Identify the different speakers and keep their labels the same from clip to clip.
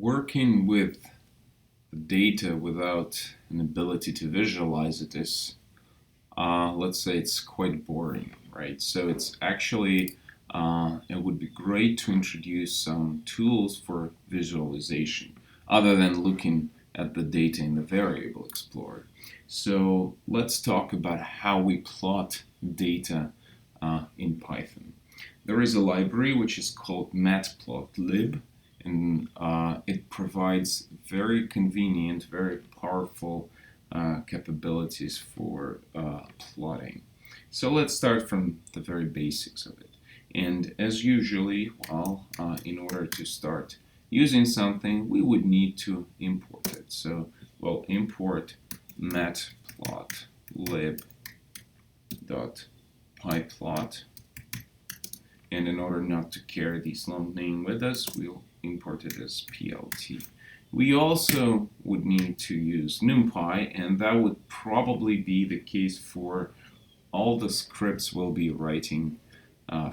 Speaker 1: Working with data without an ability to visualize it is, let's say, it's quite boring, right? So it's actually, it would be great to introduce some tools for visualization other than looking at the data in the variable explorer. So let's talk about how we plot data in Python. There is a library which is called Matplotlib, and it provides very convenient, very powerful capabilities for plotting. So let's start from the very basics of it. And as usually, in order to start using something, we would need to import it. So we'll import matplotlib.pyplot. And in order not to carry this long name with us, we'll import it as plt. We also would need to use NumPy, and that would probably be the case for all the scripts we'll be writing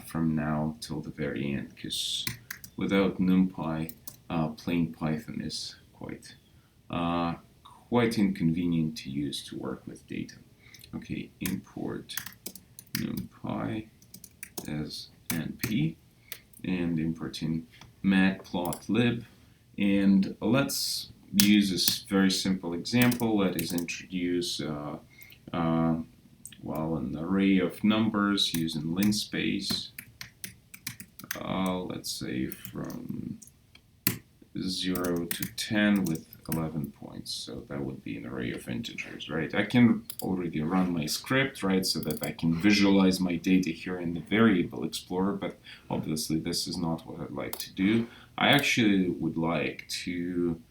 Speaker 1: from now till the very end, because without NumPy, plain Python is quite inconvenient to use to work with data. Okay, import NumPy as np, and importing matplotlib. And let's use this very simple example. Let us introduce an array of numbers using linspace. Let's say from 0 to 10 with 11 points. So that would be an array of integers, right? I can already run my script, right, so that I can visualize my data here in the variable explorer, but obviously this is not what I'd like to do. I actually would like to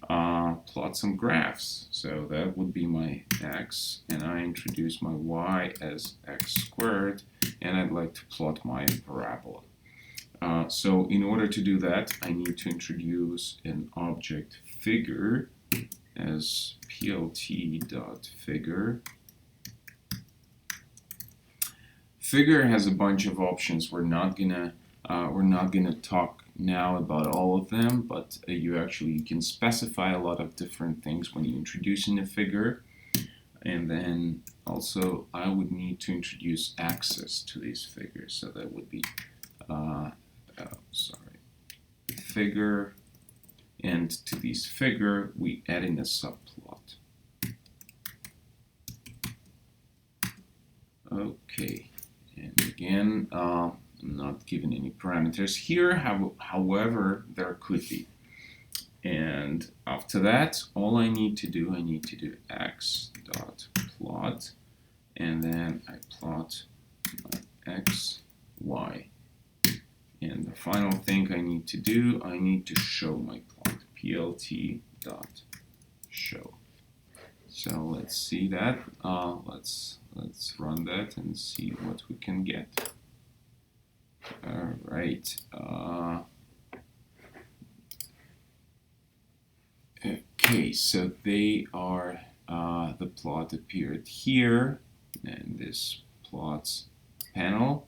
Speaker 1: plot some graphs. So that would be my x, and I introduce my y as x squared, and I'd like to plot my parabola. So in order to do that, I need to introduce an object figure as plt.figure. Figure has a bunch of options. We're not gonna talk now about all of them, but you can specify a lot of different things when you're introducing a figure. And then also I would need to introduce access to these figures. So that would be figure, and to this figure we add in a subplot. Okay, and again, I'm not given any parameters here, however there could be. And after that, all I need to do x.plot, and then I plot my x, y. And the final thing I need to do, I need to show my plot, plt.show. So let's see that. Let's run that and see what we can get. All right. Okay, so they are, the plot appeared here, and this plots panel,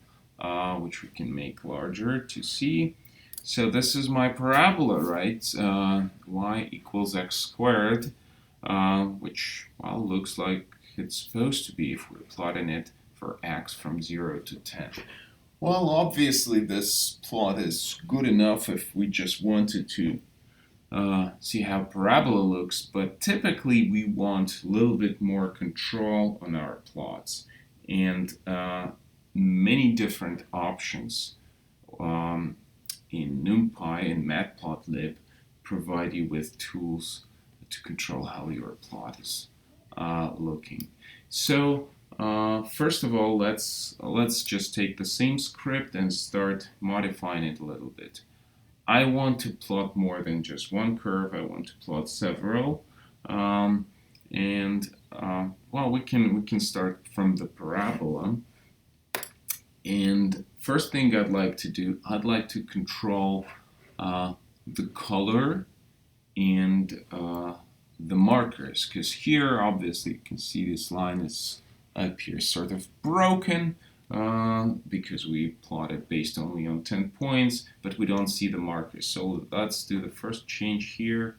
Speaker 1: which we can make larger to see. So this is my parabola, right? Y equals x squared, which, well, looks like it's supposed to be if we're plotting it for x from 0 to 10. Well, obviously this plot is good enough if we just wanted to see how parabola looks, but typically we want a little bit more control on our plots, and many different options in NumPy and Matplotlib provide you with tools to control how your plot is looking. So first of all, let's just take the same script and start modifying it a little bit. I want to plot more than just one curve. I want to plot several, well, we can start from the parabola. And first thing I'd like to do, I'd like to control the color and the markers, because here obviously you can see this line appears sort of broken. because we plotted based only on 10 points, but we don't see the markers. So let's do the first change here.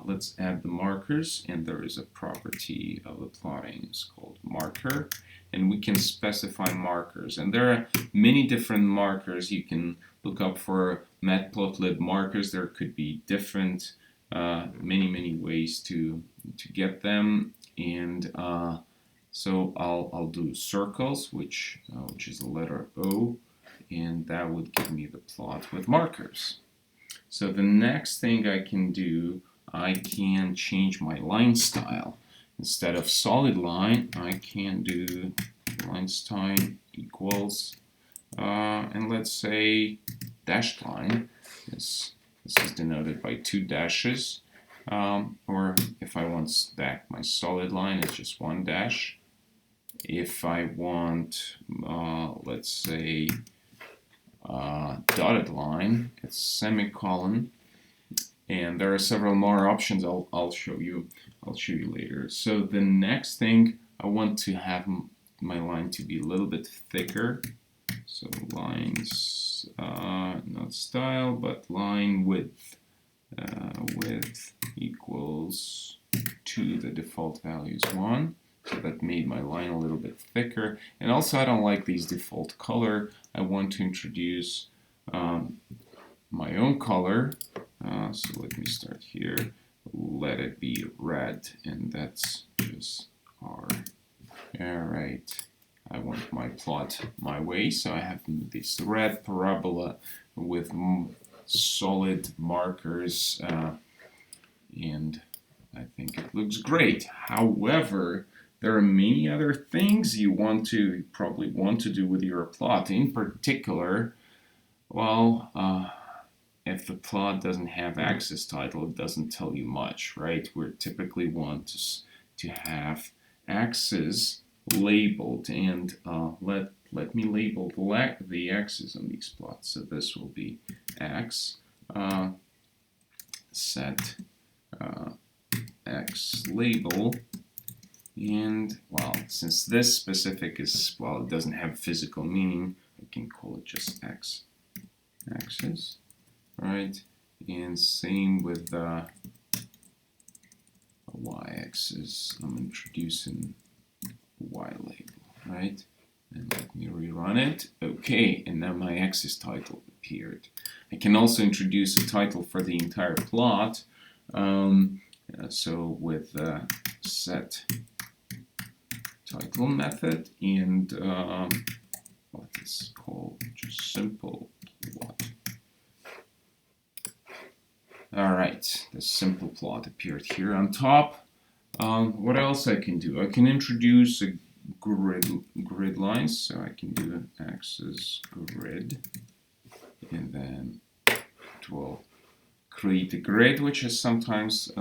Speaker 1: Let's add the markers, and there is a property of the plotting. It's called marker, and we can specify markers. And there are many different markers. You can look up for Matplotlib markers. There could be different, many ways to get them. And so I'll do circles, which is the letter O, and that would give me the plot with markers. So the next thing I can do, I can change my line style. Instead of solid line, I can do line style equals, and let's say dashed line. This is denoted by 2 dashes. Or if I want back my solid line, it's just 1 dash. If I want, let's say, dotted line, it's semicolon, and there are several more options. I'll show you later. So the next thing, I want to have my line to be a little bit thicker. So lines, not style, but line width. Width equals to the default value is 1. So that made my line a little bit thicker. And also, I don't like these default color. I want to introduce my own color. So let me start here. Let it be red, and that's just R. All right. I want my plot my way, so I have this red parabola with solid markers, and I think it looks great. However, there are many other things you probably want to do with your plot. In particular, well, if the plot doesn't have axis title, it doesn't tell you much, right? We typically want to have axis labeled, and let me label the axis on these plots. So this will be x, set x label. And, well, since this specific is, well, it doesn't have physical meaning, I can call it just x axis, right? And same with the y-axis. I'm introducing y label, right? And let me rerun it. Okay, and now my axis title appeared. I can also introduce a title for the entire plot. So with set title method, and what is called just simple plot. All right, the simple plot appeared here on top. What else I can do? I can introduce a grid lines, so I can do an axis grid, and then it will create a grid, which is sometimes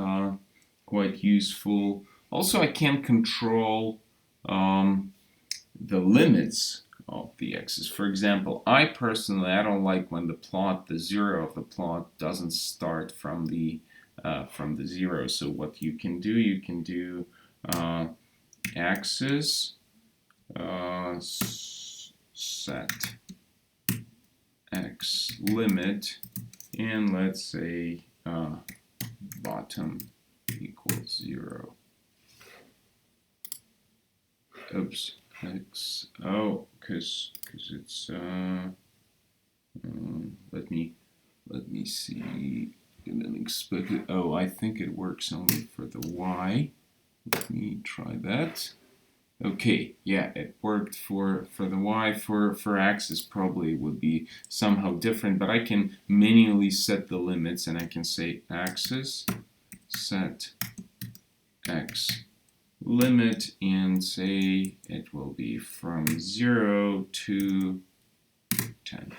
Speaker 1: quite useful. Also, I can control the limits of the axis. For example, I don't like when the zero of the plot doesn't start from the zero. So what you can do axis set x limit, and let's say bottom equals 0. Oops, x, oh, because it's let me see an unexpected. Oh, I think it works only for the y. Let me try that. Okay, yeah, it worked for the y. For axis probably would be somehow different, but I can manually set the limits, and I can say axis set x limit, and say it will be from 0 to 10.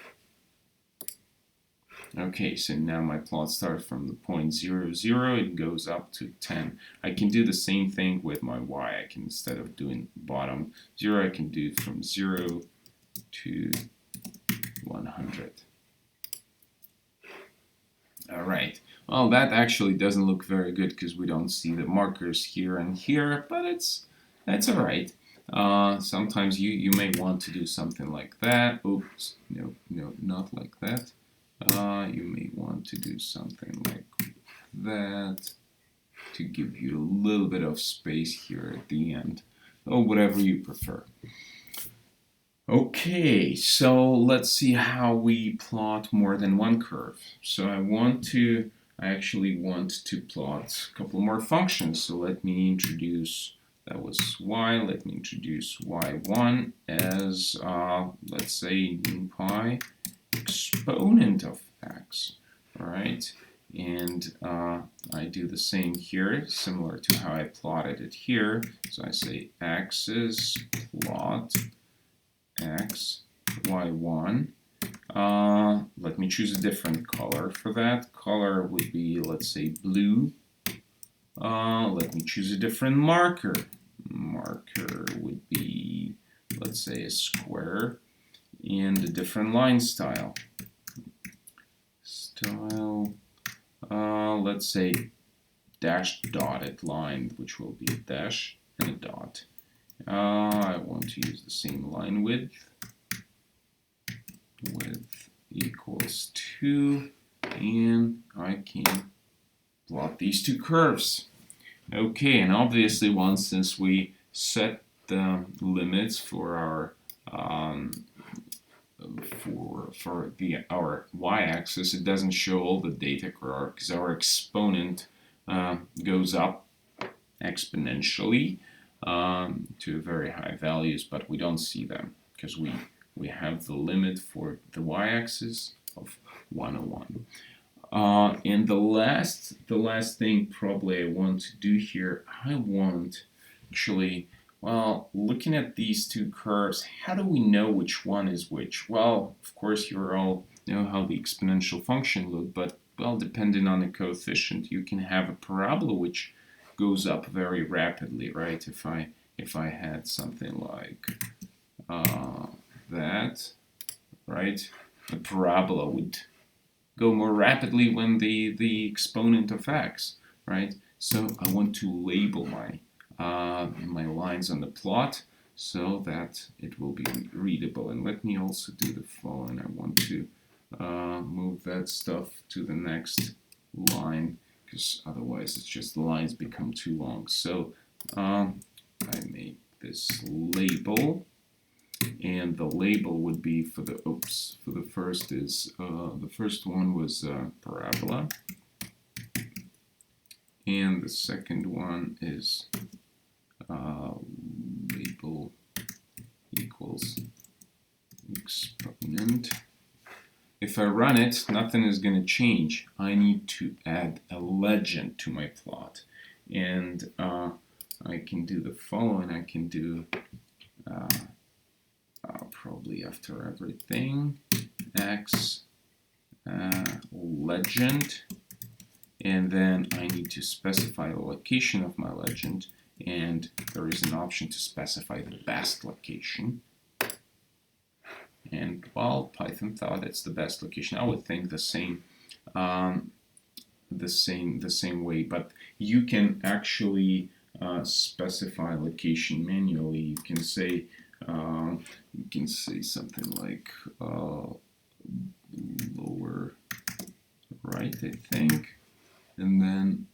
Speaker 1: Okay, so now my plot starts from the point 0, 0, it goes up to 10. I can do the same thing with my y. I can, instead of doing bottom 0, I can do from 0 to 100. All right. Well, that actually doesn't look very good because we don't see the markers here and here, but that's all right. Sometimes you may want to do something like that. Oops, no, not like that. You may want to do something like that to give you a little bit of space here at the end, or whatever you prefer. Okay, so let's see how we plot more than one curve. So I actually want to plot a couple more functions. So let me introduce, that was y, let me introduce y1 as, let's say, NumPy exponent of x, all right? And I do the same here, similar to how I plotted it here. So I say axis plot x, y1. Let me choose a different color for that. Color would be, let's say, blue. Let me choose a different marker. Marker would be, let's say, a square. And a different line style. Let's say dashed dotted line, which will be a dash and a dot. I want to use the same line width. Width equals 2, and I can plot these two curves. Okay, and obviously since we set the limits for our our y-axis, it doesn't show all the data because our exponent goes up exponentially to very high values, but we don't see them because we have the limit for the y-axis of 101. And the last thing probably I want to do here, I want actually, well, looking at these two curves, how do we know which one is which? Well, of course, you all know how the exponential function look, but, well, depending on the coefficient, you can have a parabola which goes up very rapidly, right? If I had something like that, right? The parabola would go more rapidly when the exponent of x, right? So I want to label my my lines on the plot so that it will be readable. And let me also do the following. I want to move that stuff to the next line because otherwise it's just the lines become too long. So I make this label, and the label would be for the first is the first one was parabola, and the second one is label equals exponent. If I run it, nothing is going to change. I need to add a legend to my plot, and I can do the following. I can do probably after everything x legend, and then I need to specify the location of my legend, and there is an option to specify the best location. And well, Python thought it's the best location. I would think the same way, but you can actually specify location manually. You can say something like lower right, I think, and then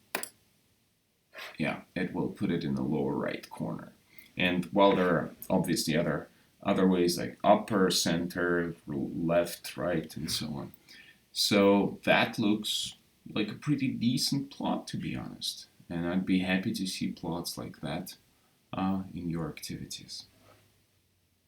Speaker 1: yeah, it will put it in the lower right corner. And while there are obviously other ways like upper, center, left, right, and so on. So that looks like a pretty decent plot, to be honest. And I'd be happy to see plots like that in your activities.